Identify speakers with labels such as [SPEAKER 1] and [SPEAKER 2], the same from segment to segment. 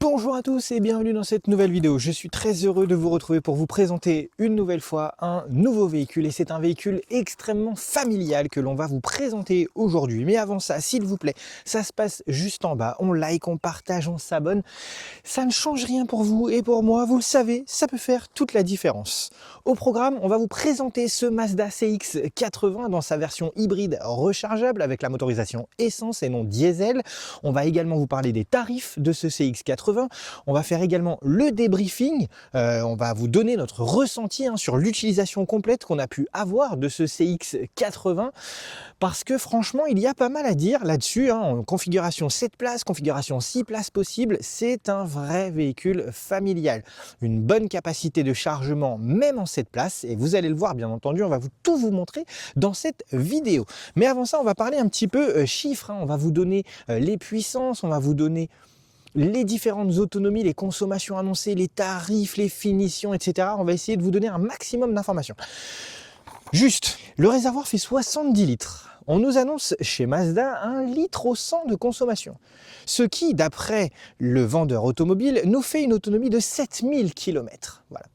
[SPEAKER 1] Bonjour à tous et bienvenue dans cette nouvelle vidéo. Je suis très heureux de vous retrouver pour vous présenter une nouvelle fois un nouveau véhicule et c'est un véhicule extrêmement familial que l'on va vous présenter aujourd'hui. Mais avant ça, s'il vous plaît, ça se passe juste en bas. On like, on partage, on s'abonne. Ça ne change rien pour vous et pour moi, vous le savez, ça peut faire toute la différence. Au programme, on va vous présenter ce Mazda CX-80 dans sa version hybride rechargeable avec la motorisation essence et non diesel. On va également vous parler des tarifs de ce CX-80. On va faire également le débriefing, on va vous donner notre ressenti sur l'utilisation complète qu'on a pu avoir de ce CX-80 parce que franchement il y a pas mal à dire là-dessus, en configuration 7 places, configuration 6 places possible, c'est un vrai véhicule familial. Une bonne capacité de chargement même en 7 places et vous allez le voir bien entendu, on va tout vous montrer dans cette vidéo. Mais avant ça on va parler un petit peu chiffres, on va vous donner les puissances, on va vous donner les différentes autonomies, les consommations annoncées, les tarifs, les finitions, etc. On va essayer de vous donner un maximum d'informations. Juste, le réservoir fait 70 litres. On nous annonce chez Mazda 1 litre au 100 de consommation. Ce qui, d'après le vendeur automobile, nous fait une autonomie de 7000 km. Voilà.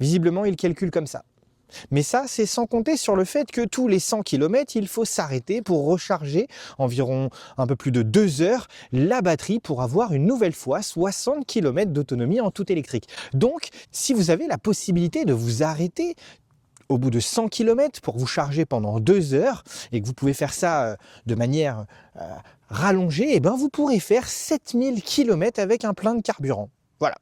[SPEAKER 1] Visiblement, il calcule comme ça. Mais ça, c'est sans compter sur le fait que tous les 100 km, il faut s'arrêter pour recharger environ un peu plus de 2 heures la batterie pour avoir une nouvelle fois 60 km d'autonomie en tout électrique. Donc, si vous avez la possibilité de vous arrêter au bout de 100 km pour vous charger pendant 2 heures et que vous pouvez faire ça de manière rallongée, eh ben vous pourrez faire 7000 km avec un plein de carburant. Voilà.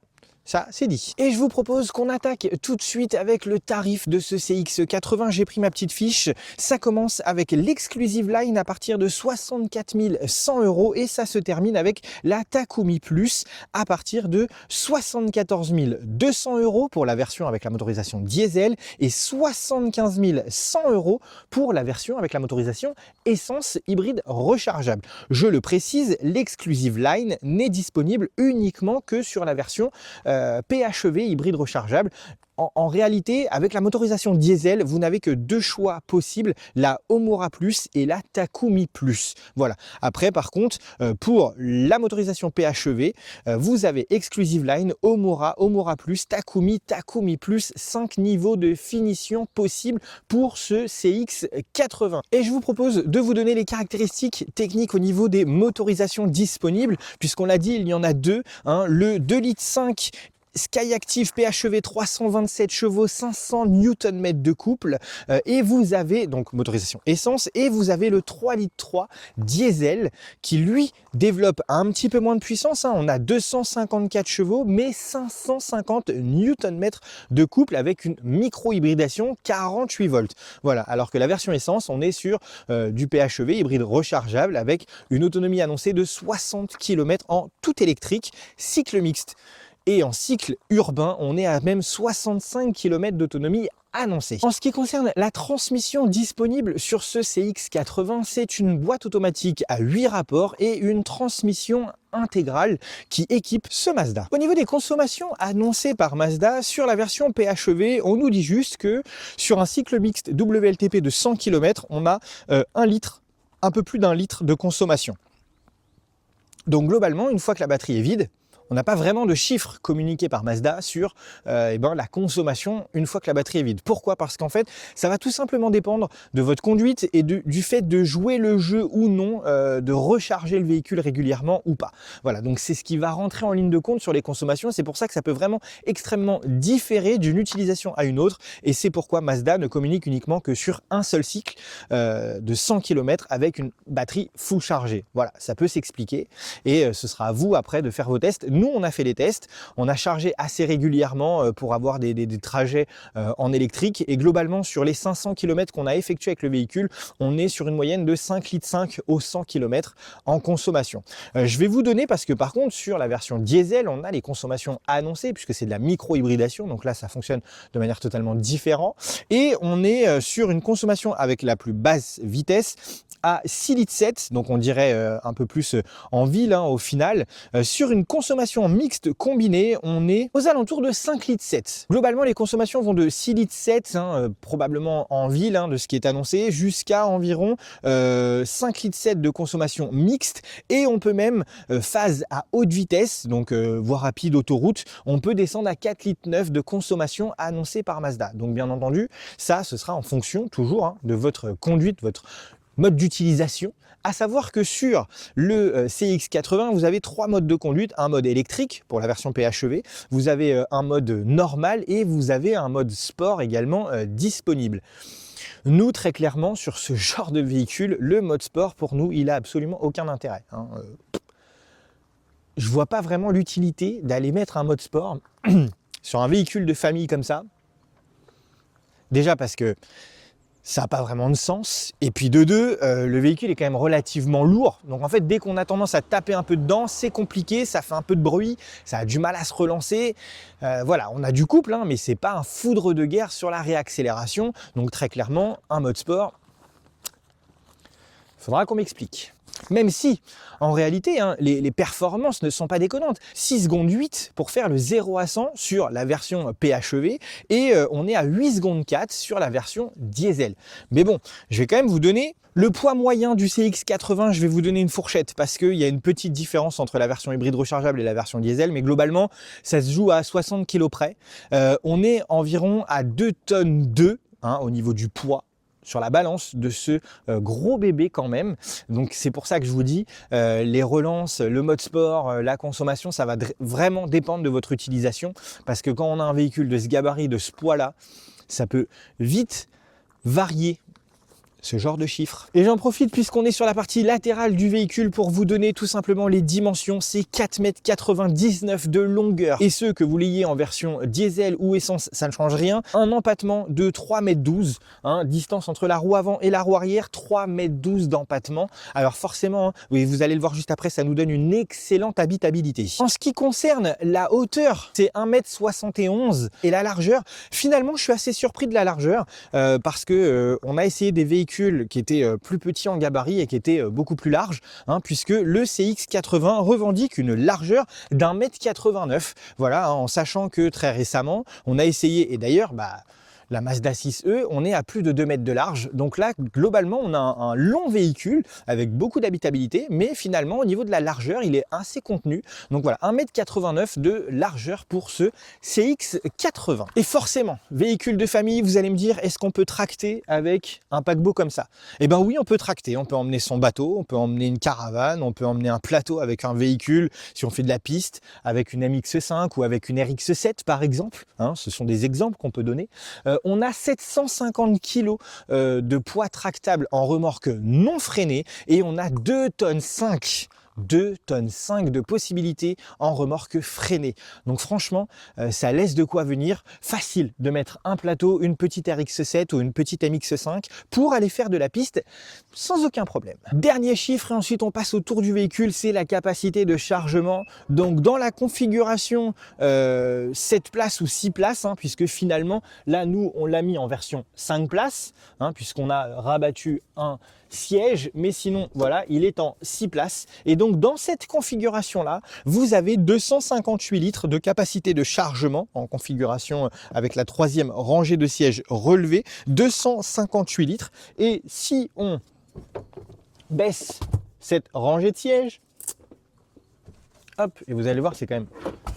[SPEAKER 1] Ça, c'est dit. Et je vous propose qu'on attaque tout de suite avec le tarif de ce CX-80. J'ai pris ma petite fiche. Ça commence avec l'Exclusive Line à partir de 64 100 € et ça se termine avec la Takumi Plus à partir de 74 200 € pour la version avec la motorisation diesel et 75 100 € pour la version avec la motorisation essence hybride rechargeable. Je le précise, l'Exclusive Line n'est disponible uniquement que sur la version PHEV hybride rechargeable. En réalité, avec la motorisation diesel, vous n'avez que deux choix possibles, la Omura Plus et la Takumi Plus. Voilà. Après, par contre, pour la motorisation PHEV, vous avez Exclusive Line, Omura, Omura Plus, Takumi, Takumi Plus, 5 niveaux de finition possibles pour ce CX-80. Et je vous propose de vous donner les caractéristiques techniques au niveau des motorisations disponibles, puisqu'on l'a dit, il y en a deux, le 2,5 litres Skyactiv PHEV 327 chevaux, 500 Nm de couple et vous avez donc motorisation essence et vous avez le 3,3 litres diesel qui lui développe un petit peu moins de puissance. On a 254 chevaux mais 550 Nm de couple avec une micro-hybridation 48 volts. Voilà, alors que la version essence, on est sur du PHEV hybride rechargeable avec une autonomie annoncée de 60 km en tout électrique, cycle mixte. Et en cycle urbain, on est à même 65 km d'autonomie annoncée. En ce qui concerne la transmission disponible sur ce CX-80, c'est une boîte automatique à 8 rapports et une transmission intégrale qui équipe ce Mazda. Au niveau des consommations annoncées par Mazda, sur la version PHEV, on nous dit juste que sur un cycle mixte WLTP de 100 km, on a un peu plus d'un litre de consommation. Donc globalement, une fois que la batterie est vide, on n'a pas vraiment de chiffres communiqués par Mazda sur la consommation une fois que la batterie est vide. Pourquoi? Parce qu'en fait, ça va tout simplement dépendre de votre conduite et du fait de jouer le jeu ou non, de recharger le véhicule régulièrement ou pas. Voilà, donc c'est ce qui va rentrer en ligne de compte sur les consommations. C'est pour ça que ça peut vraiment extrêmement différer d'une utilisation à une autre. Et c'est pourquoi Mazda ne communique uniquement que sur un seul cycle de 100 km avec une batterie full chargée. Voilà, ça peut s'expliquer et ce sera à vous après de faire vos tests. Nous, on a fait les tests, on a chargé assez régulièrement pour avoir des trajets en électrique et globalement sur les 500 km qu'on a effectué avec le véhicule, on est sur une moyenne de 5,5 litres au 100 km en consommation. Je vais vous donner parce que par contre sur la version diesel, on a les consommations annoncées puisque c'est de la micro-hybridation, donc là ça fonctionne de manière totalement différente et on est sur une consommation avec la plus basse vitesse à 6 litres 7, donc on dirait un peu plus en ville hein, au final. Sur une consommation mixte combinée, on est aux alentours de 5 litres 7. Globalement, les consommations vont de 6 litres 7, hein, probablement en ville, hein, de ce qui est annoncé, jusqu'à environ 5 litres 7 de consommation mixte. Et on peut même, phase à haute vitesse, donc voie rapide, autoroute, on peut descendre à 4 litres 9 de consommation annoncée par Mazda. Donc bien entendu, ça, ce sera en fonction toujours hein, de votre conduite, votre mode d'utilisation, à savoir que sur le CX-80, vous avez 3 modes de conduite, un mode électrique pour la version PHEV, vous avez un mode normal et vous avez un mode sport également disponible. Nous, très clairement, sur ce genre de véhicule, le mode sport, pour nous, il n'a absolument aucun intérêt. Hein. Je vois pas vraiment l'utilité d'aller mettre un mode sport sur un véhicule de famille comme ça. Déjà parce que ça n'a pas vraiment de sens. Et puis de deux, le véhicule est quand même relativement lourd. Donc en fait, dès qu'on a tendance à taper un peu dedans, c'est compliqué, ça fait un peu de bruit, ça a du mal à se relancer. Voilà, on a du couple, hein, mais c'est pas un foudre de guerre sur la réaccélération. Donc très clairement, un mode sport, il faudra qu'on m'explique. Même si, en réalité, hein, les performances ne sont pas déconnantes. 6 secondes 8 pour faire le 0 à 100 sur la version PHEV et on est à 8 secondes 4 sur la version diesel. Mais bon, je vais quand même vous donner le poids moyen du CX-80. Je vais vous donner une fourchette parce qu'il y a une petite différence entre la version hybride rechargeable et la version diesel. Mais globalement, ça se joue à 60 kg près. On est environ à 2 tonnes 2 hein, au niveau du poids sur la balance de ce gros bébé quand même. Donc c'est pour ça que je vous dis, les relances, le mode sport, la consommation, ça va vraiment dépendre de votre utilisation. Parce que quand on a un véhicule de ce gabarit, de ce poids-là, ça peut vite varier ce genre de chiffres. Et j'en profite puisqu'on est sur la partie latérale du véhicule pour vous donner tout simplement les dimensions. C'est 4,99 m de longueur. Et ce que vous l'ayez en version diesel ou essence, ça ne change rien. Un empattement de 3,12 m, hein, distance entre la roue avant et la roue arrière, 3,12 m d'empattement. Alors forcément, hein, oui, vous allez le voir juste après, ça nous donne une excellente habitabilité. En ce qui concerne la hauteur, c'est 1,71 m et la largeur, finalement je suis assez surpris de la largeur parce que on a essayé des véhicules qui était plus petit en gabarit et qui était beaucoup plus large, hein, puisque le CX-80 revendique une largeur d'1,89 m. Voilà, hein, en sachant que très récemment, on a essayé, et d'ailleurs, la Mazda 6e, on est à plus de 2 mètres de large. Donc là, globalement, on a un long véhicule avec beaucoup d'habitabilité, mais finalement, au niveau de la largeur, il est assez contenu. Donc voilà, 1,89 m de largeur pour ce CX-80. Et forcément, véhicule de famille, vous allez me dire, est-ce qu'on peut tracter avec un paquebot comme ça? Eh bien oui, on peut tracter. On peut emmener son bateau, on peut emmener une caravane, on peut emmener un plateau avec un véhicule, si on fait de la piste, avec une MX-5 ou avec une RX-7 par exemple. Hein, ce sont des exemples qu'on peut donner. On a 750 kg de poids tractable en remorque non freinée et on a 2,5 tonnes de possibilités en remorque freinée. Donc franchement, ça laisse de quoi venir. Facile de mettre un plateau, une petite RX-7 ou une petite MX-5 pour aller faire de la piste sans aucun problème. Dernier chiffre et ensuite on passe au tour du véhicule, c'est la capacité de chargement. Donc dans la configuration 7 places ou 6 places, hein, puisque finalement là nous on l'a mis en version 5 places, hein, puisqu'on a rabattu un siège, mais sinon voilà, il est en 6 places. Et donc dans cette configuration là, vous avez 258 litres de capacité de chargement en configuration avec la 3e rangée de sièges relevée, 258 litres. Et si on baisse cette rangée de sièges, hop, et vous allez voir, c'est quand même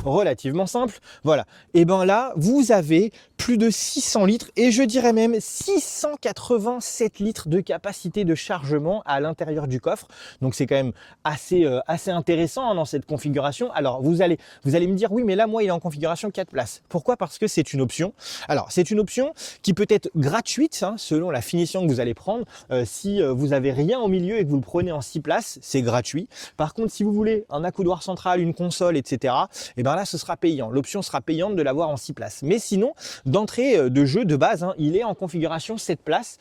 [SPEAKER 1] relativement simple. Voilà, et bien là, vous avez plus de 600 litres et je dirais même 687 litres de capacité de chargement à l'intérieur du coffre. Donc c'est quand même assez intéressant hein, dans cette configuration. Alors vous allez me dire, oui, mais là, moi, il est en configuration 4 places. Pourquoi? Parce que c'est une option. Alors, c'est une option qui peut être gratuite hein, selon la finition que vous allez prendre. Si vous n'avez rien au milieu et que vous le prenez en 6 places, c'est gratuit. Par contre, si vous voulez un accoudoir central, une console, etc., et bien là, ce sera payant. L'option sera payante de l'avoir en 6 places. Mais sinon, d'entrée de jeu de base, hein, il est en configuration 7 places.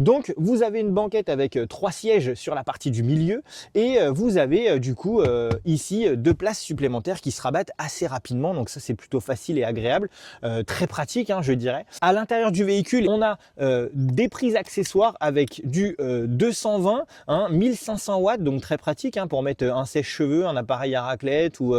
[SPEAKER 1] Donc vous avez une banquette avec 3 sièges sur la partie du milieu et vous avez du coup ici 2 places supplémentaires qui se rabattent assez rapidement. Donc ça c'est plutôt facile et agréable, très pratique hein, je dirais. À l'intérieur du véhicule, on a des prises accessoires avec du 220, hein, 1500 watts, donc très pratique hein, pour mettre un sèche-cheveux, un appareil à raclette ou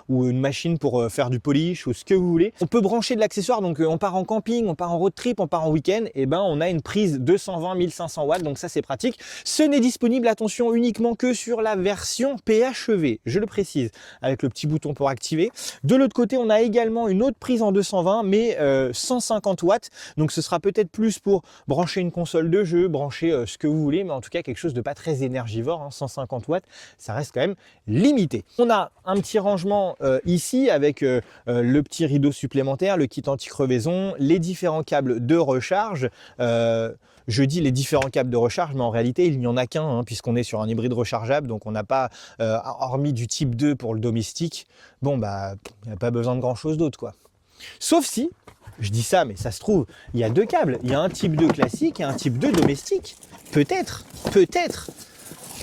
[SPEAKER 1] une machine pour faire du polish ou ce que vous voulez. On peut brancher de l'accessoire, donc on part en camping, on part en road trip, on part en week-end, et ben on a une prise 220 1500 watts, donc ça c'est pratique. Ce n'est disponible, attention, uniquement que sur la version PHEV, je le précise, avec le petit bouton pour activer. De l'autre côté, on a également une autre prise en 220, mais 150 watts, donc ce sera peut-être plus pour brancher une console de jeu, brancher ce que vous voulez, mais en tout cas quelque chose de pas très énergivore, hein, 150 watts, ça reste quand même limité. On a un petit rangement ici avec le petit rideau supplémentaire, le kit anti-crevaison, les différents câbles de recharge. Je dis les différents câbles de recharge, mais en réalité, il n'y en a qu'un, hein, puisqu'on est sur un hybride rechargeable, donc on n'a pas, hormis du type 2 pour le domestique, bon, bah, il n'y a pas besoin de grand-chose d'autre, quoi. Sauf si, je dis ça, mais ça se trouve, il y a 2 câbles. Il y a un type 2 classique et un type 2 domestique. Peut-être, peut-être.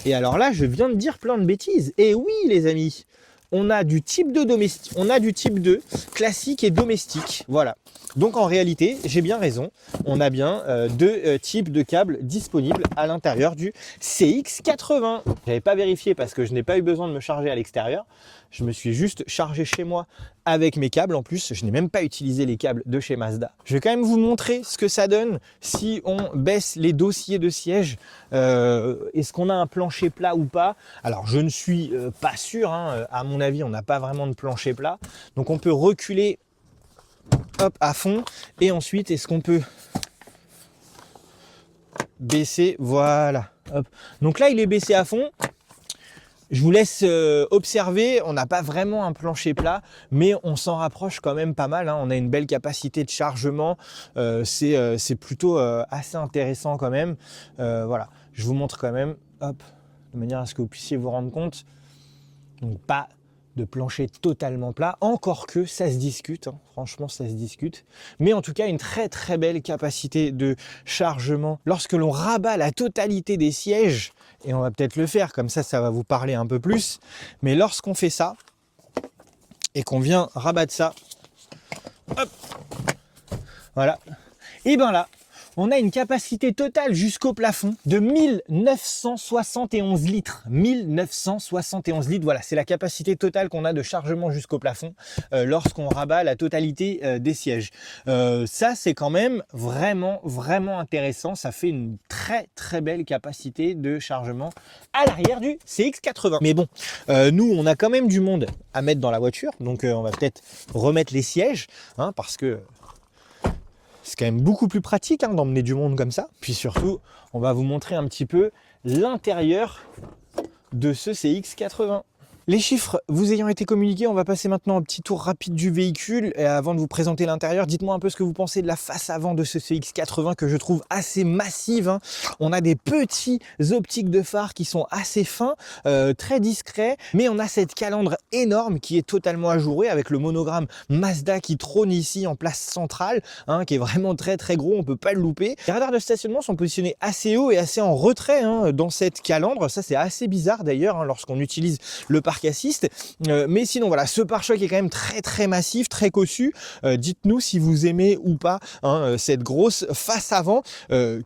[SPEAKER 1] Et alors là, je viens de dire plein de bêtises. Et oui, les amis, on a du type 2 domestique, on a du type 2 classique et domestique. Voilà. Donc en réalité, j'ai bien raison, on a bien 2 types de câbles disponibles à l'intérieur du CX80. J'avais pas vérifié parce que je n'ai pas eu besoin de me charger à l'extérieur. Je me suis juste chargé chez moi avec mes câbles. En plus, je n'ai même pas utilisé les câbles de chez Mazda. Je vais quand même vous montrer ce que ça donne si on baisse les dossiers de siège. Est-ce qu'on a un plancher plat ou pas? Alors, je ne suis pas sûr. Hein. À mon avis, on n'a pas vraiment de plancher plat. Donc, on peut reculer hop, à fond. Et ensuite, est-ce qu'on peut baisser? Voilà. Hop. Donc là, il est baissé à fond. Je vous laisse observer, on n'a pas vraiment un plancher plat, mais on s'en rapproche quand même pas mal, hein. On a une belle capacité de chargement, c'est plutôt assez intéressant quand même. Voilà, je vous montre quand même, hop, de manière à ce que vous puissiez vous rendre compte. Donc pas de plancher totalement plat, encore que ça se discute, hein. Franchement ça se discute, mais en tout cas une très très belle capacité de chargement. Lorsque l'on rabat la totalité des sièges, et on va peut-être le faire, comme ça va vous parler un peu plus, mais lorsqu'on fait ça, et qu'on vient rabattre ça, hop, voilà, et bien là, on a une capacité totale jusqu'au plafond de 1971 litres. 1971 litres, voilà, c'est la capacité totale qu'on a de chargement jusqu'au plafond lorsqu'on rabat la totalité des sièges. Ça, c'est quand même vraiment, vraiment intéressant. Ça fait une très, très belle capacité de chargement à l'arrière du CX80. Mais bon, nous, on a quand même du monde à mettre dans la voiture. Donc, on va peut-être remettre les sièges, hein, parce que c'est quand même beaucoup plus pratique, hein, d'emmener du monde comme ça. Puis surtout, on va vous montrer un petit peu l'intérieur de ce CX80. Les chiffres vous ayant été communiqués, on va passer maintenant un petit tour rapide du véhicule. Et avant de vous présenter l'intérieur, dites-moi un peu ce que vous pensez de la face avant de ce CX80 que je trouve assez massive, hein. On a des petits optiques de phare qui sont assez fins, très discrets, mais on a cette calandre énorme qui est totalement ajourée avec le monogramme Mazda qui trône ici en place centrale, hein, qui est vraiment très très gros, on peut pas le louper. Les radars de stationnement sont positionnés assez haut et assez en retrait, hein, dans cette calandre. Ça c'est assez bizarre d'ailleurs, hein, lorsqu'on utilise le parc assist, mais sinon voilà, ce pare-choc est quand même très très massif, très cossu. Dites-nous si vous aimez ou pas, hein, cette grosse face avant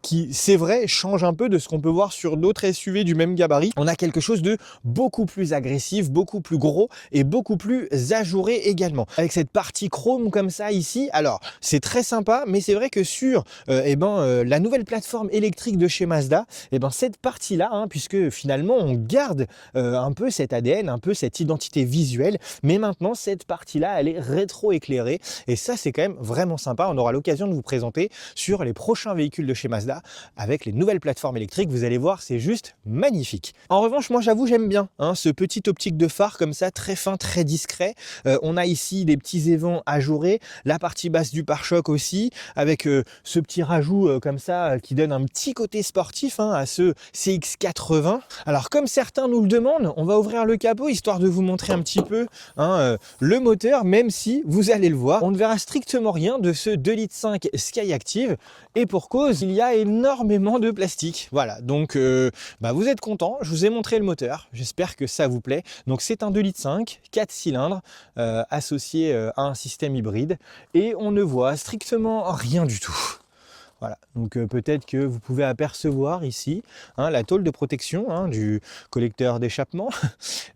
[SPEAKER 1] qui, c'est vrai, change un peu de ce qu'on peut voir sur d'autres SUV du même gabarit. On a quelque chose de beaucoup plus agressif, beaucoup plus gros et beaucoup plus ajouré également, avec cette partie chrome comme ça ici. Alors c'est très sympa, mais c'est vrai que sur la nouvelle plateforme électrique de chez Mazda, cette partie là, hein, puisque finalement on garde un peu cet ADN, un peu cette identité visuelle, mais maintenant cette partie-là, elle est rétro-éclairée et ça c'est quand même vraiment sympa. On aura l'occasion de vous présenter sur les prochains véhicules de chez Mazda avec les nouvelles plateformes électriques. Vous allez voir, c'est juste magnifique. En revanche, moi j'avoue, j'aime bien, hein, ce petit optique de phare comme ça, très fin, très discret. On a ici des petits évents ajourés, la partie basse du pare-choc aussi, avec ce petit rajout comme ça qui donne un petit côté sportif, hein, à ce CX80. Alors comme certains nous le demandent, on va ouvrir le capot capot, histoire de vous montrer un petit peu le moteur, même si, vous allez le voir, on ne verra strictement rien de ce 2,5 litres Skyactiv, et pour cause, il y a énormément de plastique. Voilà, donc vous êtes content, je vous ai montré le moteur, j'espère que ça vous plaît. Donc c'est un 2,5 litres, 4 cylindres, associé à un système hybride, et on ne voit strictement rien du tout. Voilà, donc peut-être que vous pouvez apercevoir ici la tôle de protection du collecteur d'échappement.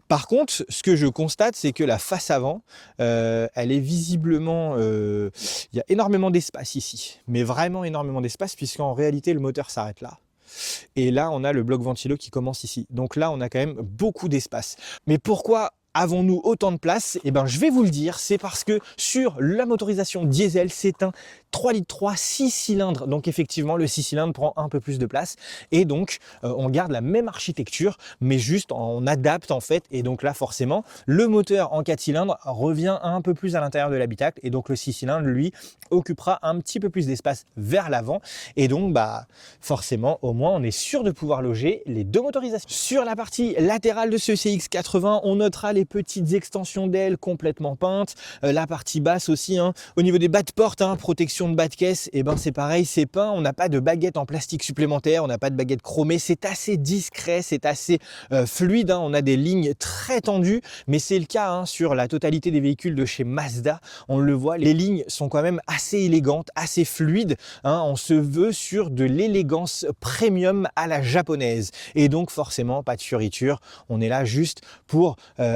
[SPEAKER 1] Par contre, ce que je constate, c'est que la face avant, elle est visiblement... il y a énormément d'espace ici, mais vraiment énormément d'espace, puisqu'en réalité, le moteur s'arrête là. Et là, on a le bloc ventilo qui commence ici. Donc là, on a quand même beaucoup d'espace. Mais pourquoi avons-nous autant de place? Eh bien, je vais vous le dire, c'est parce que sur la motorisation diesel, c'est un 3,3 litres 6 cylindres. Donc effectivement, le 6 cylindres prend un peu plus de place. Et donc, on garde la même architecture, mais juste on adapte en fait. Et donc là, forcément, le moteur en 4 cylindres revient un peu plus à l'intérieur de l'habitacle. Et donc le 6 cylindres, lui, occupera un petit peu plus d'espace vers l'avant. Et donc, forcément, au moins, on est sûr de pouvoir loger les deux motorisations. Sur la partie latérale de ce CX-80, on notera les petites extensions d'ailes complètement peintes. La partie basse aussi, au niveau des bas de porte, protection de bas de caisse, et c'est pareil, c'est peint. On n'a pas de baguette en plastique supplémentaire, on n'a pas de baguette chromée. C'est assez discret, c'est assez fluide. On a des lignes très tendues, mais c'est le cas sur la totalité des véhicules de chez Mazda. On le voit, les lignes sont quand même assez élégantes, assez fluides. On se veut sur de l'élégance premium à la japonaise. Et donc forcément, pas de fioriture. On est là juste pour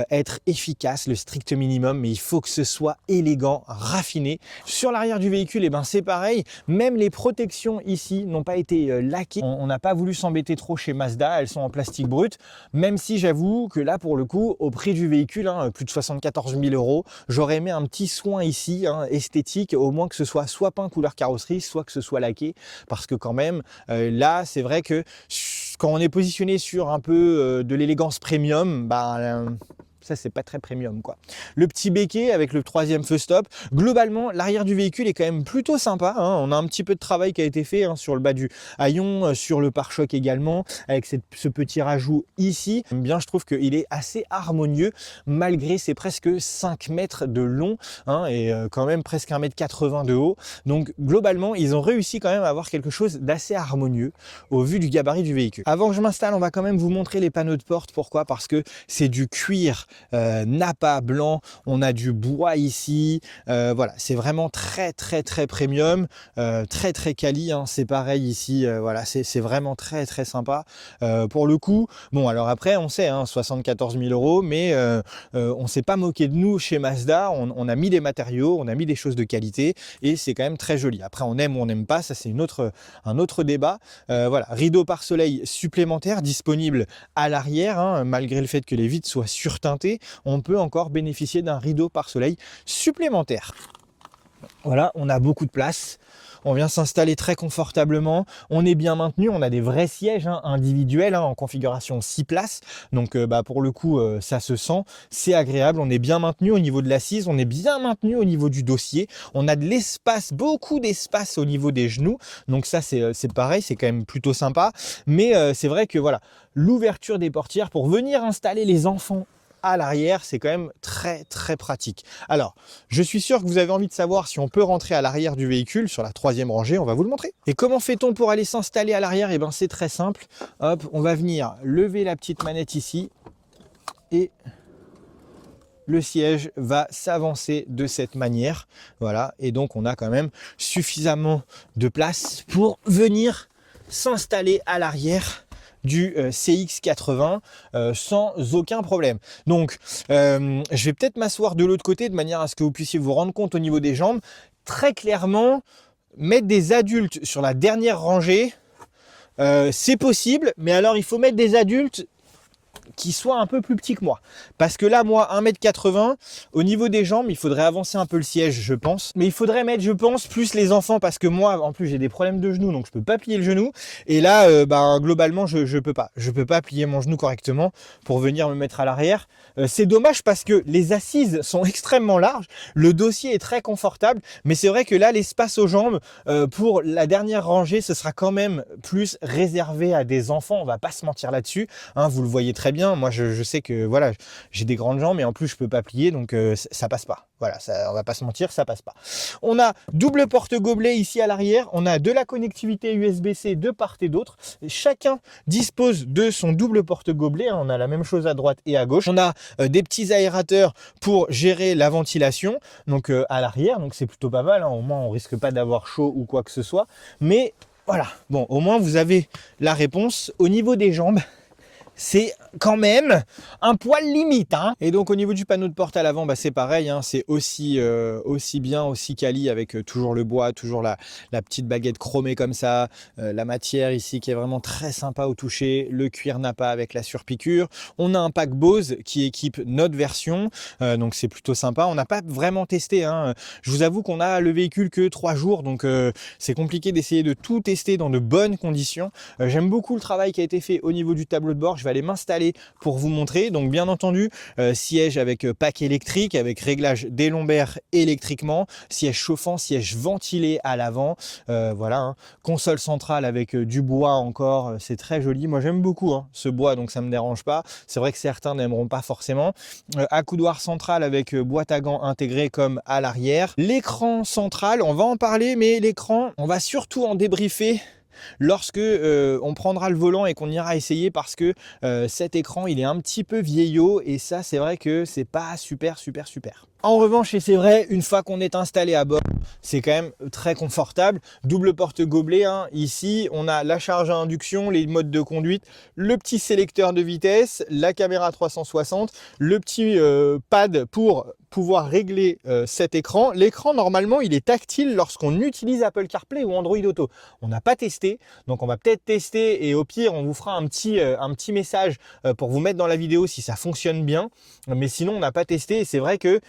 [SPEAKER 1] être efficace, le strict minimum, mais il faut que ce soit élégant, raffiné. Sur l'arrière du véhicule, c'est pareil, même les protections ici n'ont pas été laquées. On n'a pas voulu s'embêter trop chez Mazda, elles sont en plastique brut, même si j'avoue que là, pour le coup, au prix du véhicule, plus de 74 000 €, j'aurais aimé un petit soin ici, esthétique, au moins que ce soit peint couleur carrosserie, soit que ce soit laqué, parce que quand même, là, c'est vrai que quand on est positionné sur un peu de l'élégance premium, ça c'est pas très premium quoi. Le petit béquet avec le troisième feu stop. Globalement, l'arrière du véhicule est quand même plutôt sympa. On a un petit peu de travail qui a été fait sur le bas du haillon, sur le pare-choc également, avec ce petit rajout ici. Bien, je trouve qu'il est assez harmonieux, malgré ses presque 5 mètres de long et quand même presque 1,80 m de haut. Donc globalement, ils ont réussi quand même à avoir quelque chose d'assez harmonieux au vu du gabarit du véhicule. Avant que je m'installe, on va quand même vous montrer les panneaux de porte. Pourquoi? Parce que c'est du cuir Nappa blanc, on a du bois ici, voilà, c'est vraiment très premium, très quali, c'est pareil ici, voilà, c'est vraiment très sympa pour le coup. Bon, alors après on sait 74 000 €, mais on s'est pas moqué de nous chez Mazda. On a mis des matériaux, on a mis des choses de qualité, et c'est quand même très joli. Après on aime ou on n'aime pas, ça c'est un autre débat. Voilà, rideau pare-soleil supplémentaire disponible à l'arrière, malgré le fait que les vitres soient surteintées, on peut encore bénéficier d'un rideau pare-soleil supplémentaire. Voilà, on a beaucoup de place. On vient s'installer très confortablement. On est bien maintenu. On a des vrais sièges individuels en configuration 6 places. Donc pour le coup, ça se sent. C'est agréable. On est bien maintenu au niveau de l'assise. On est bien maintenu au niveau du dossier. On a de l'espace, beaucoup d'espace au niveau des genoux. Donc ça, c'est pareil. C'est quand même plutôt sympa. Mais c'est vrai que voilà, l'ouverture des portières pour venir installer les enfants à l'arrière, c'est quand même très pratique. Alors, je suis sûr que vous avez envie de savoir si on peut rentrer à l'arrière du véhicule sur la 3e rangée, on va vous le montrer. Et comment fait-on pour aller s'installer à l'arrière? Eh bien, c'est très simple. Hop, on va venir lever la petite manette ici et le siège va s'avancer de cette manière. Voilà, et donc on a quand même suffisamment de place pour venir s'installer à l'arrière du CX-80 sans aucun problème. Donc je vais peut-être m'asseoir de l'autre côté de manière à ce que vous puissiez vous rendre compte au niveau des jambes. Très clairement, mettre des adultes sur la dernière rangée, c'est possible, mais alors il faut mettre des adultes qui soit un peu plus petit que moi. Parce que là, moi, 1,80 m, au niveau des jambes, il faudrait avancer un peu le siège, je pense. Mais il faudrait mettre, je pense, plus les enfants, parce que moi, en plus, j'ai des problèmes de genoux, donc je peux pas plier le genou. Et là, globalement, je peux pas. Je peux pas plier mon genou correctement pour venir me mettre à l'arrière. C'est dommage parce que les assises sont extrêmement larges. Le dossier est très confortable. Mais c'est vrai que là, l'espace aux jambes, pour la dernière rangée, ce sera quand même plus réservé à des enfants. On va pas se mentir là-dessus. Hein, vous le voyez très bien. bien. Moi, je sais que voilà, j'ai des grandes jambes, mais en plus, je peux pas plier, donc ça passe pas. Voilà, ça, on va pas se mentir, ça passe pas. On a double porte-gobelet ici à l'arrière. On a de la connectivité USB-C de part et d'autre. Chacun dispose de son double porte-gobelet. On a la même chose à droite et à gauche. On a des petits aérateurs pour gérer la ventilation, donc à l'arrière. Donc c'est plutôt pas mal. Au moins, on risque pas d'avoir chaud ou quoi que ce soit. Mais voilà, bon, au moins vous avez la réponse. Au niveau des jambes, c'est quand même un poil limite, hein. Et donc au niveau du panneau de porte à l'avant, bah, c'est pareil, hein, c'est aussi bien, aussi quali, avec toujours le bois, toujours la petite baguette chromée comme ça, la matière ici qui est vraiment très sympa au toucher, le cuir Nappa avec la surpiqûre. On a un pack Bose qui équipe notre version, donc c'est plutôt sympa. On n'a pas vraiment testé, hein. Je vous avoue qu'on a le véhicule que 3 jours, donc c'est compliqué d'essayer de tout tester dans de bonnes conditions. J'aime beaucoup le travail qui a été fait au niveau du tableau de bord. Je vais aller m'installer pour vous montrer. Donc bien entendu, siège avec pack électrique, avec réglage des lombaires électriquement, siège chauffant, siège ventilé à l'avant, voilà, hein. Console centrale avec du bois encore, c'est très joli. Moi j'aime beaucoup, hein, ce bois, donc ça me dérange pas. C'est vrai que certains n'aimeront pas forcément. Accoudoir central avec boîte à gants intégrée comme à l'arrière. L'écran central, on va en parler, mais l'écran, on va surtout en débriefer lorsque on prendra le volant et qu'on ira essayer, parce que cet écran il est un petit peu vieillot et ça c'est vrai que c'est pas super. En revanche, et c'est vrai, une fois qu'on est installé à bord, c'est quand même très confortable. Double porte-gobelet, hein. Ici, on a la charge à induction, les modes de conduite, le petit sélecteur de vitesse, la caméra 360, le petit pad pour pouvoir régler cet écran. L'écran, normalement, il est tactile lorsqu'on utilise Apple CarPlay ou Android Auto. On n'a pas testé, donc on va peut-être tester et au pire, on vous fera un petit message pour vous mettre dans la vidéo si ça fonctionne bien. Mais sinon, on n'a pas testé et c'est vrai que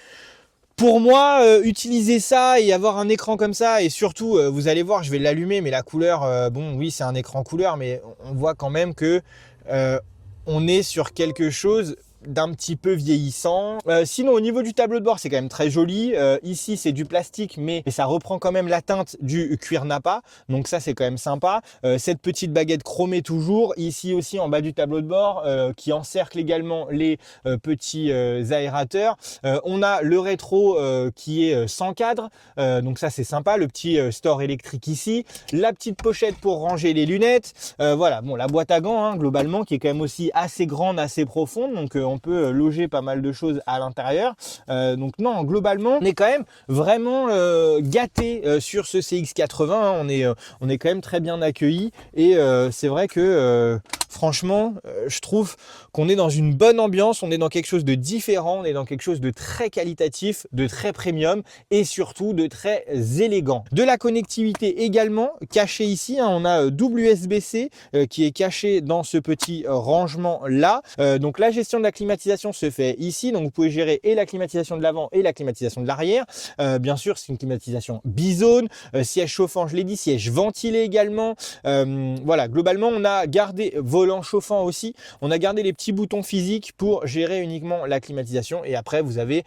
[SPEAKER 1] pour moi, utiliser ça et avoir un écran comme ça, et surtout, vous allez voir, je vais l'allumer, mais la couleur, bon, oui, c'est un écran couleur, mais on voit quand même que on est sur quelque chose d'un petit peu vieillissant. Sinon, au niveau du tableau de bord, c'est quand même très joli. Ici, c'est du plastique, mais ça reprend quand même la teinte du cuir Nappa. Donc ça, c'est quand même sympa. Cette petite baguette chromée toujours. Ici aussi, en bas du tableau de bord, qui encercle également les petits aérateurs. On a le rétro qui est sans cadre. Donc ça, c'est sympa. Le petit store électrique ici. La petite pochette pour ranger les lunettes. Voilà, bon, la boîte à gants, hein, globalement, qui est quand même aussi assez grande, assez profonde. Donc on peut loger pas mal de choses à l'intérieur. Donc non, globalement, on est quand même vraiment gâté sur ce CX-80. Hein. On est quand même très bien accueilli et c'est vrai que franchement, je trouve qu'on est dans une bonne ambiance, on est dans quelque chose de différent, on est dans quelque chose de très qualitatif, de très premium et surtout de très élégant. De la connectivité également cachée ici, hein, on a double USB-C qui est caché dans ce petit rangement là. Donc la gestion de la climatisation se fait ici, donc vous pouvez gérer et la climatisation de l'avant et la climatisation de l'arrière. Bien sûr, c'est une climatisation bizone, siège chauffant, je l'ai dit, siège ventilé également. Voilà, globalement, on a gardé volant chauffant aussi. On a gardé les petits boutons physiques pour gérer uniquement la climatisation. Et après, vous avez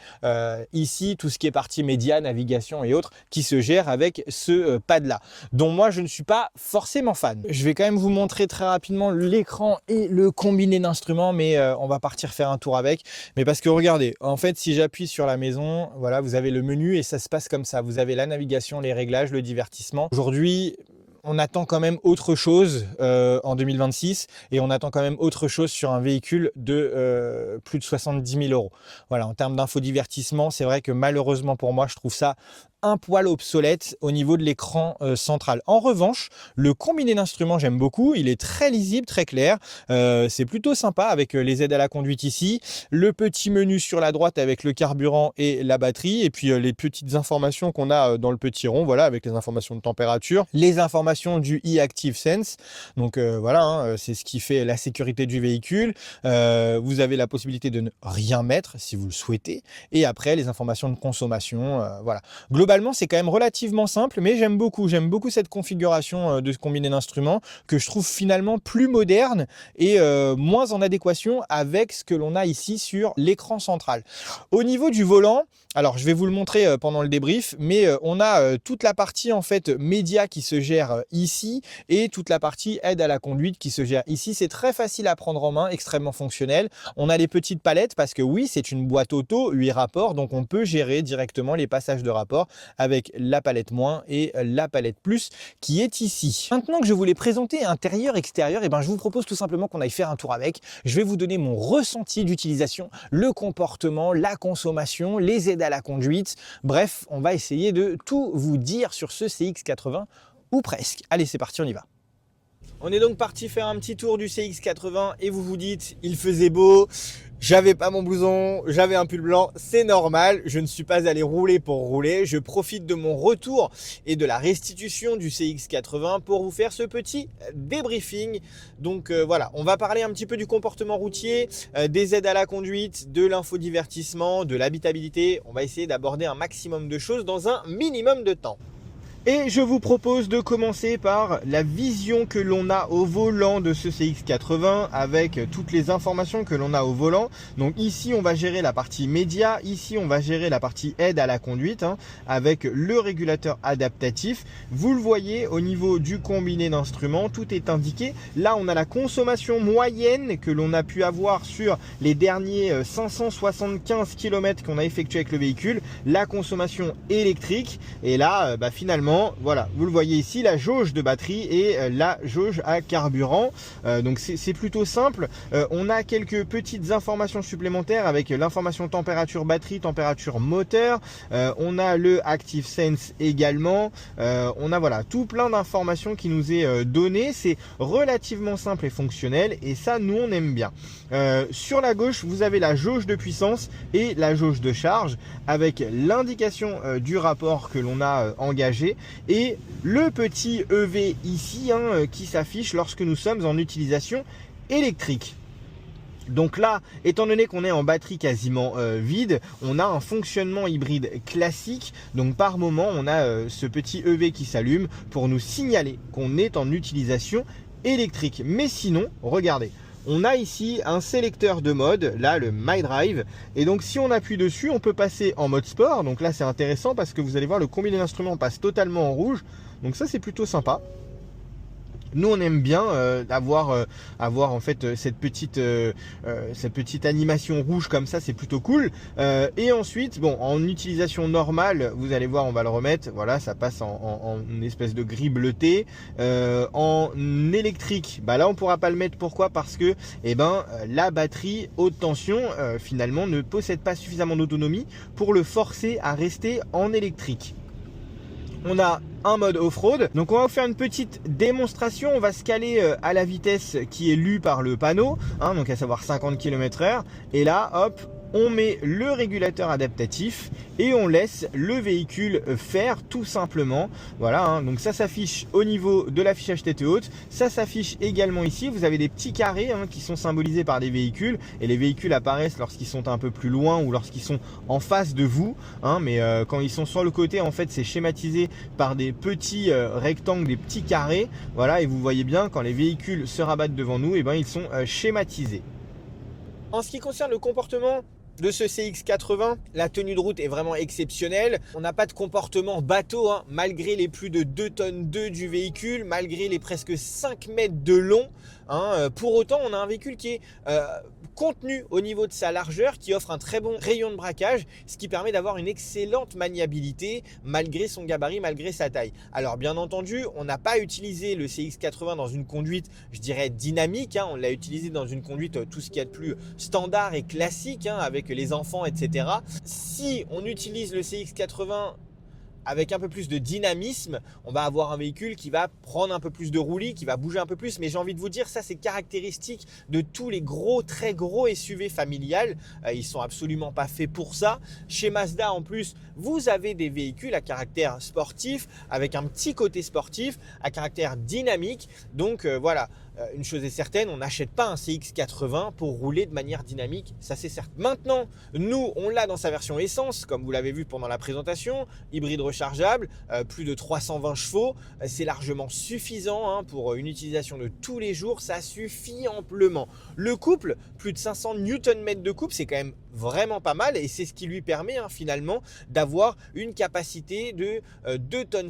[SPEAKER 1] ici tout ce qui est partie média, navigation et autres qui se gère avec ce pad-là, dont moi, je ne suis pas forcément fan. Je vais quand même vous montrer très rapidement l'écran et le combiné d'instruments, mais on va partir faire un tour avec. Mais parce que regardez, en fait, si j'appuie sur la maison, voilà, vous avez le menu et ça se passe comme ça. Vous avez la navigation, les réglages, le divertissement. Aujourd'hui, on attend quand même autre chose en 2026 et on attend quand même autre chose sur un véhicule de plus de 70 000 €. Voilà, en termes d'infodivertissement, c'est vrai que malheureusement pour moi, je trouve ça un poil obsolète au niveau de l'écran central. En revanche, le combiné d'instruments, j'aime beaucoup. Il est très lisible, très clair. C'est plutôt sympa avec les aides à la conduite ici. Le petit menu sur la droite avec le carburant et la batterie. Et puis les petites informations qu'on a dans le petit rond, voilà, avec les informations de température, les informations du e-Active Sense. Donc voilà, hein, c'est ce qui fait la sécurité du véhicule. Vous avez la possibilité de ne rien mettre si vous le souhaitez. Et après, les informations de consommation, voilà. Globalement, c'est quand même relativement simple, mais j'aime beaucoup cette configuration de ce combiné d'instruments que je trouve finalement plus moderne et moins en adéquation avec ce que l'on a ici sur l'écran central. Au niveau du volant, Alors, je vais vous le montrer pendant le débrief, mais on a toute la partie en fait média qui se gère ici et toute la partie aide à la conduite qui se gère ici. C'est très facile à prendre en main, extrêmement fonctionnel. On a les petites palettes parce que oui, c'est une boîte auto, 8 rapports, donc on peut gérer directement les passages de rapport avec la palette moins et la palette plus qui est ici. Maintenant que je vous l'ai présenté intérieur-extérieur, et ben, je vous propose tout simplement qu'on aille faire un tour avec. Je vais vous donner mon ressenti d'utilisation, le comportement, la consommation, les aides à la conduite. Bref, on va essayer de tout vous dire sur ce CX-80 ou presque. Allez, c'est parti, on y va. On est donc parti faire un petit tour du CX-80 et vous vous dites, il faisait beau, j'avais pas mon blouson, j'avais un pull blanc, c'est normal, je ne suis pas allé rouler pour rouler, je profite de mon retour et de la restitution du CX-80 pour vous faire ce petit débriefing. Donc voilà, on va parler un petit peu du comportement routier, des aides à la conduite, de l'infodivertissement, de l'habitabilité. On va essayer d'aborder un maximum de choses dans un minimum de temps. Et je vous propose de commencer par la vision que l'on a au volant de ce CX-80 avec toutes les informations que l'on a au volant. Donc ici, on va gérer la partie média. Ici, on va gérer la partie aide à la conduite avec le régulateur adaptatif. Vous le voyez au niveau du combiné d'instruments, tout est indiqué. Là, on a la consommation moyenne que l'on a pu avoir sur les derniers 575 km qu'on a effectué avec le véhicule. La consommation électrique. Et là, finalement, voilà, vous le voyez ici, la jauge de batterie et la jauge à carburant. Donc c'est plutôt simple. On a quelques petites informations supplémentaires avec l'information température batterie, température moteur. On a le Active Sense également. On a voilà tout plein d'informations qui nous est donné. C'est relativement simple et fonctionnel et ça, nous, on aime bien. Sur la gauche, vous avez la jauge de puissance et la jauge de charge avec l'indication du rapport que l'on a engagé. Et le petit EV ici qui s'affiche lorsque nous sommes en utilisation électrique. Donc là, étant donné qu'on est en batterie quasiment vide, on a un fonctionnement hybride classique. Donc par moment, on a ce petit EV qui s'allume pour nous signaler qu'on est en utilisation électrique. Mais sinon, regardez. On a ici un sélecteur de mode, là le My Drive, et donc si on appuie dessus, on peut passer en mode sport. Donc là c'est intéressant parce que vous allez voir le combiné d'instruments passe totalement en rouge, donc ça c'est plutôt sympa. Nous on aime bien avoir en fait cette petite animation rouge comme ça, c'est plutôt cool. Et ensuite, bon, en utilisation normale, vous allez voir, on va le remettre. Voilà, ça passe en une espèce de gris bleuté. En électrique, là on pourra pas le mettre. Pourquoi? Parce que la batterie haute tension finalement ne possède pas suffisamment d'autonomie pour le forcer à rester en électrique. On a un mode off-road. Donc on va vous faire une petite démonstration. On va se caler à la vitesse qui est lue par le panneau, donc à savoir 50 km/h. Et là, hop, on met le régulateur adaptatif et on laisse le véhicule faire tout simplement. Voilà, donc ça s'affiche au niveau de l'affichage tête haute. Ça s'affiche également ici. Vous avez des petits carrés qui sont symbolisés par des véhicules. Et les véhicules apparaissent lorsqu'ils sont un peu plus loin ou lorsqu'ils sont en face de vous. Mais quand ils sont sur le côté, en fait, c'est schématisé par des petits rectangles, des petits carrés. Voilà, et vous voyez bien, quand les véhicules se rabattent devant nous, ils sont schématisés. En ce qui concerne le comportement de ce CX-80, la tenue de route est vraiment exceptionnelle. On n'a pas de comportement bateau, malgré les plus de 2 tonnes du véhicule, malgré les presque 5 mètres de long. Pour autant, on a un véhicule qui est contenu au niveau de sa largeur, qui offre un très bon rayon de braquage, ce qui permet d'avoir une excellente maniabilité malgré son gabarit, malgré sa taille. Alors bien entendu, on n'a pas utilisé le CX-80 dans une conduite, je dirais, dynamique. On l'a utilisé dans une conduite, tout ce qu'il y a de plus standard et classique, avec les enfants, etc. Si on utilise le CX-80 avec un peu plus de dynamisme, on va avoir un véhicule qui va prendre un peu plus de roulis, qui va bouger un peu plus. Mais j'ai envie de vous dire, ça c'est caractéristique de tous les gros, très gros SUV familiales. Ils sont absolument pas faits pour ça. Chez Mazda en plus, vous avez des véhicules à caractère sportif, avec un petit côté sportif, à caractère dynamique. Donc voilà, une chose est certaine, on n'achète pas un CX-80 pour rouler de manière dynamique, ça c'est certain. Maintenant, nous, on l'a dans sa version essence, comme vous l'avez vu pendant la présentation, hybride rechargeable, plus de 320 chevaux, c'est largement suffisant hein, pour une utilisation de tous les jours, ça suffit amplement. Le couple, plus de 500 Nm de couple, c'est quand même vraiment pas mal et c'est ce qui lui permet hein, finalement d'avoir une capacité de 2,5 tonnes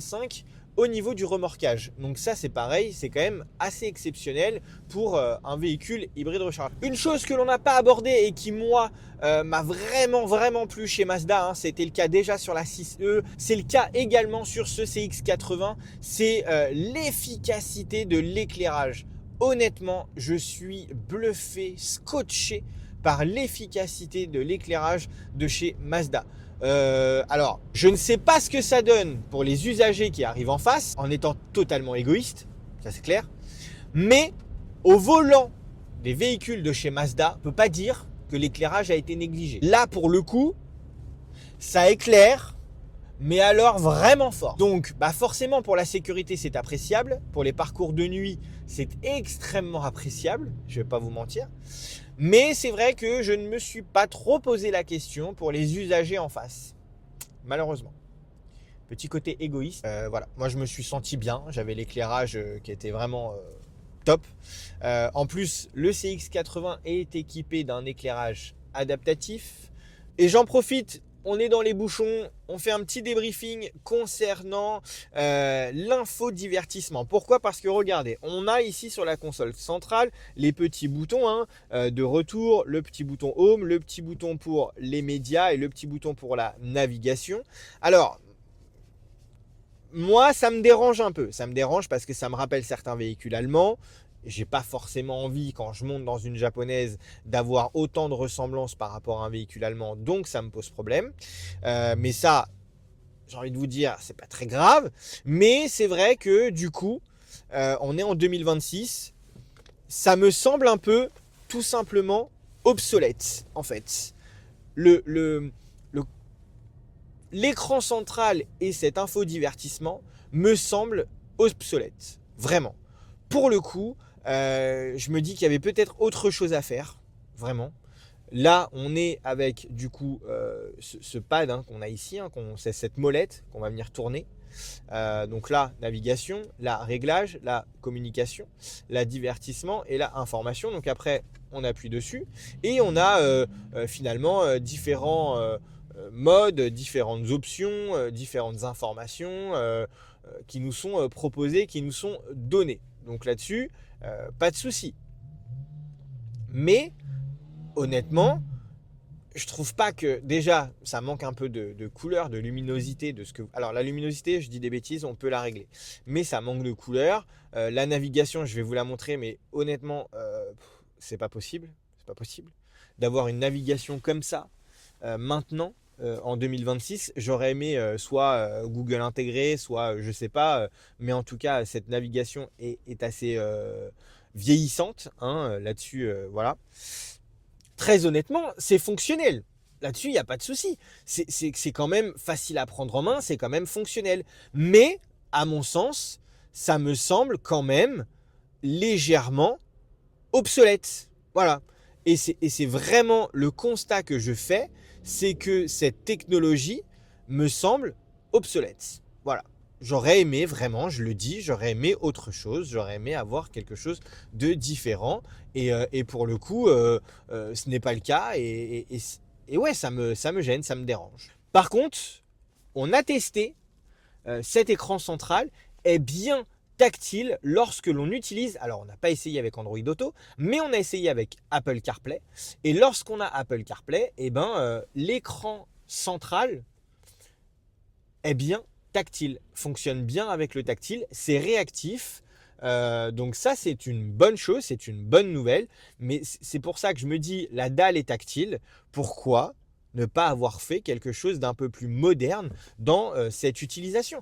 [SPEAKER 1] au niveau du remorquage. Donc ça c'est pareil, c'est quand même assez exceptionnel pour un véhicule hybride rechargeable. Une chose que l'on n'a pas abordée et qui moi m'a vraiment plu chez Mazda, hein, c'était le cas déjà sur la 6e, c'est le cas également sur ce CX-80, c'est l'efficacité de l'éclairage. Honnêtement, je suis bluffé, scotché par l'efficacité de l'éclairage de chez Mazda. Alors, je ne sais pas ce que ça donne pour les usagers qui arrivent en face, en étant totalement égoïste, ça c'est clair. Mais au volant des véhicules de chez Mazda, on ne peut pas dire que l'éclairage a été négligé. Là, pour le coup, ça éclaire, mais alors vraiment fort. Donc, forcément, pour la sécurité, c'est appréciable. Pour les parcours de nuit, c'est extrêmement appréciable, je ne vais pas vous mentir. Mais c'est vrai que je ne me suis pas trop posé la question pour les usagers en face, malheureusement. Petit côté égoïste, voilà. Moi, je me suis senti bien, j'avais l'éclairage qui était vraiment top. En plus, le CX-80 est équipé d'un éclairage adaptatif. Et j'en profite, on est dans les bouchons, on fait un petit débriefing concernant l'infodivertissement. Pourquoi? Parce que regardez, on a ici sur la console centrale les petits boutons hein, de retour, le petit bouton Home, le petit bouton pour les médias et le petit bouton pour la navigation. Alors, moi, ça me dérange un peu. Ça me dérange parce que ça me rappelle certains véhicules allemands. J'ai pas forcément envie, quand je monte dans une japonaise, d'avoir autant de ressemblances par rapport à un véhicule allemand, donc ça me pose problème. Mais ça, j'ai envie de vous dire, c'est pas très grave. Mais c'est vrai que du coup, on est en 2026, ça me semble un peu, tout simplement, obsolète, en fait. L'écran central et cet infodivertissement me semblent obsolètes, vraiment. Pour le coup, je me dis qu'il y avait peut-être autre chose à faire, vraiment. Là, on est avec du coup ce pad hein, qu'on a ici, hein, c'est cette molette qu'on va venir tourner. Donc là, navigation, là, réglage, là, communication, là, divertissement et là, information. Donc après, on appuie dessus et on a finalement différents modes, différentes options, différentes informations qui nous sont proposées, qui nous sont données. Donc là-dessus, pas de souci. Mais honnêtement, je trouve pas que déjà ça manque un peu de couleur, de luminosité, de ce que. Alors la luminosité, je dis des bêtises, on peut la régler, mais ça manque de couleur. La navigation, je vais vous la montrer, mais honnêtement, c'est pas possible. C'est pas possible d'avoir une navigation comme ça maintenant. En 2026, j'aurais aimé soit Google intégré, soit je sais pas, mais en tout cas cette navigation est assez vieillissante hein, là-dessus, voilà. Très honnêtement, c'est fonctionnel. Là-dessus, il n'y a pas de souci. C'est quand même facile à prendre en main, c'est quand même fonctionnel. Mais, à mon sens, ça me semble quand même légèrement obsolète. Voilà. Et c'est vraiment le constat que je fais, c'est que cette technologie me semble obsolète. Voilà. J'aurais aimé vraiment, je le dis, j'aurais aimé autre chose, j'aurais aimé avoir quelque chose de différent. Et pour le coup, ce n'est pas le cas. Et ouais, ça me gêne, ça me dérange. Par contre, on a testé cet écran central est bien tactile lorsque l'on utilise, alors on n'a pas essayé avec Android Auto, mais on a essayé avec Apple CarPlay. Et lorsqu'on a Apple CarPlay, l'écran central est bien tactile, fonctionne bien avec le tactile, c'est réactif. Donc ça c'est une bonne chose, c'est une bonne nouvelle, mais c'est pour ça que je me dis la dalle est tactile. Pourquoi ne pas avoir fait quelque chose d'un peu plus moderne dans cette utilisation?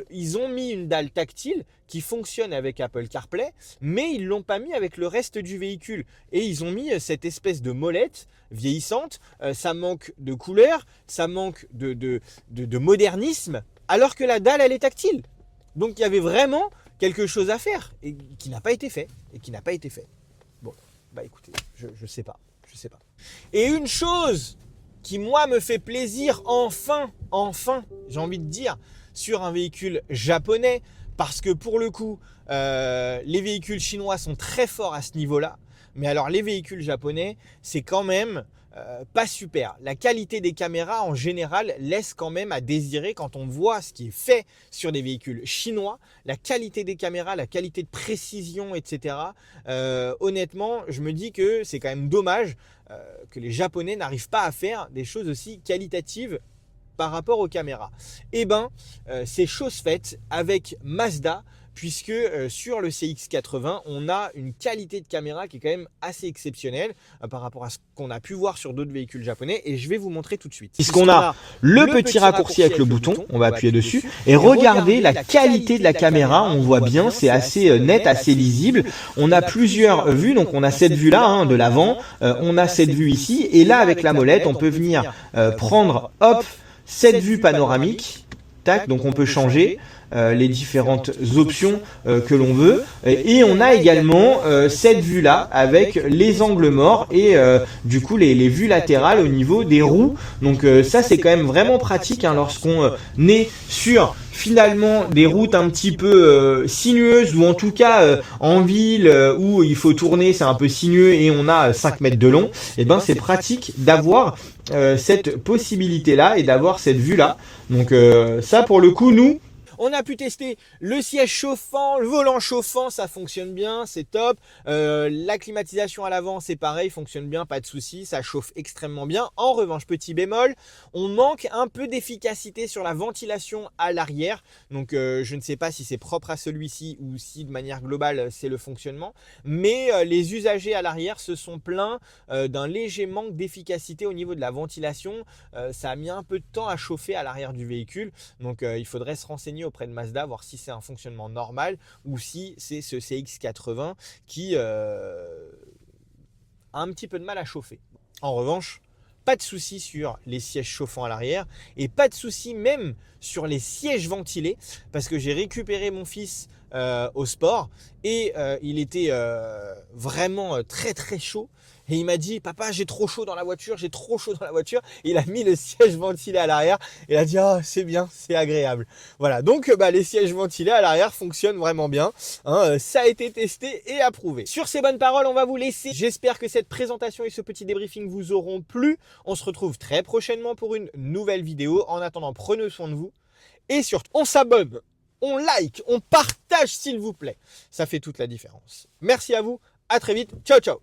[SPEAKER 1] Ils ont mis une dalle tactile qui fonctionne avec Apple CarPlay, mais ils ne l'ont pas mis avec le reste du véhicule. Et ils ont mis cette espèce de molette vieillissante, ça manque de couleur, ça manque de modernisme, alors que la dalle elle est tactile. Donc il y avait vraiment quelque chose à faire et qui n'a pas été fait. Bon, bah écoutez, je sais pas. Et une chose qui, moi, me fait plaisir, enfin, j'ai envie de dire, sur un véhicule japonais, parce que pour le coup, les véhicules chinois sont très forts à ce niveau-là, mais alors les véhicules japonais, c'est quand même pas super. La qualité des caméras en général laisse quand même à désirer quand on voit ce qui est fait sur des véhicules chinois. La qualité des caméras, la qualité de précision, etc. Honnêtement, je me dis que c'est quand même dommage que les Japonais n'arrivent pas à faire des choses aussi qualitatives par rapport aux caméras. Eh ben, c'est chose faite avec Mazda, puisque sur le CX-80, on a une qualité de caméra qui est quand même assez exceptionnelle par rapport à ce qu'on a pu voir sur d'autres véhicules japonais, et je vais vous montrer tout de suite.
[SPEAKER 2] Puisqu'on a le petit raccourci avec le bouton, on va appuyer dessus, et regardez la qualité de la caméra, on voit bien, c'est assez net, assez lisible. On a plusieurs vues, donc on a cette vue-là de l'avant, on a cette vue ici, et là avec la molette, on peut venir prendre, hop, cette vue panoramique, tac, donc on peut changer les différentes options que l'on veut, et on a également cette vue là avec les angles morts et du coup les vues latérales au niveau des roues. Donc ça c'est quand même vraiment pratique lorsqu'on est sur finalement des routes un petit peu sinueuses, ou en tout cas en ville où il faut tourner, c'est un peu sinueux et on a 5 mètres de long. Et ben c'est pratique d'avoir cette possibilité là et d'avoir cette vue là. Donc ça pour le coup, nous
[SPEAKER 1] on a pu tester le siège chauffant, le volant chauffant, ça fonctionne bien, c'est top. La climatisation à l'avant, c'est pareil, fonctionne bien, pas de souci, ça chauffe extrêmement bien. En revanche, petit bémol, on manque un peu d'efficacité sur la ventilation à l'arrière. Donc je ne sais pas si c'est propre à celui-ci ou si de manière globale c'est le fonctionnement. Mais les usagers à l'arrière se sont plaints d'un léger manque d'efficacité au niveau de la ventilation. Ça a mis un peu de temps à chauffer à l'arrière du véhicule. Donc il faudrait se renseigner auprès de Mazda, voir si c'est un fonctionnement normal ou si c'est ce CX-80 qui a un petit peu de mal à chauffer. En revanche, pas de souci sur les sièges chauffants à l'arrière et pas de souci même sur les sièges ventilés, parce que j'ai récupéré mon fils au sport et il était vraiment très très chaud. Et il m'a dit, papa, j'ai trop chaud dans la voiture, Il a mis le siège ventilé à l'arrière et il a dit, ah, c'est bien, c'est agréable. Voilà, donc les sièges ventilés à l'arrière fonctionnent vraiment bien. Ça a été testé et approuvé. Sur ces bonnes paroles, on va vous laisser. J'espère que cette présentation et ce petit débriefing vous auront plu. On se retrouve très prochainement pour une nouvelle vidéo. En attendant, prenez soin de vous. Et surtout, on s'abonne, on like, on partage s'il vous plaît. Ça fait toute la différence. Merci à vous, à très vite. Ciao, ciao.